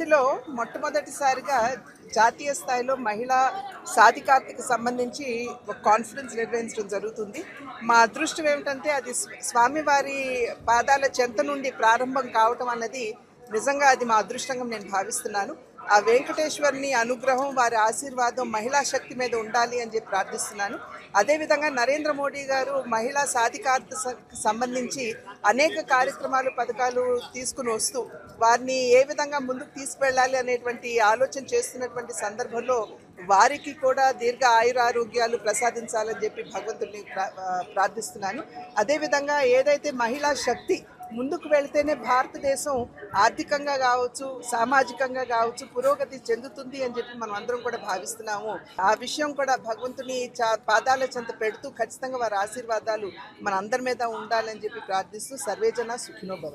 తిరుపతిలో మొట్టమొదటిసారిగా జాతీయ స్థాయిలో మహిళా సాధికారతకు సంబంధించి ఒక కాన్ఫరెన్స్ నిర్వహించడం జరుగుతుంది. మా అదృష్టం ఏమిటంటే అది స్వామివారి పాదాల చెంత నుండి ప్రారంభం కావటం అన్నది నిజంగా అది మా అదృష్టంగా నేను భావిస్తున్నాను. ఆ వెంకటేశ్వరుని అనుగ్రహం, వారి ఆశీర్వాదం మహిళా శక్తి మీద ఉండాలి అని చెప్పి ప్రార్థిస్తున్నాను. అదేవిధంగా నరేంద్ర మోడీ గారు మహిళా సాధికారతకు సంబంధించి అనేక కార్యక్రమాలు, పథకాలు తీసుకుని వస్తూ వారిని ఏ విధంగా ముందుకు తీసుకెళ్ళాలి అనేటువంటి ఆలోచన చేస్తున్నటువంటి సందర్భంలో వారికి కూడా దీర్ఘ ఆయురారోగ్యాలు ప్రసాదించాలని చెప్పి భగవంతుడిని ప్రార్థిస్తున్నాను. అదేవిధంగా ఏదైతే మహిళా శక్తి ముందుకు వెళితేనే భారతదేశం ఆర్థికంగా కావచ్చు, సామాజికంగా కావచ్చు పురోగతి చెందుతుంది అని చెప్పి మనం అందరం కూడా భావిస్తున్నాము. ఆ విషయం కూడా భగవంతుని పాదాల చెంత పెడుతూ ఖచ్చితంగా వారి ఆశీర్వాదాలు మన అందరి మీద ఉండాలని చెప్పి ప్రార్థిస్తూ సర్వేజన సుఖినో భవంతు.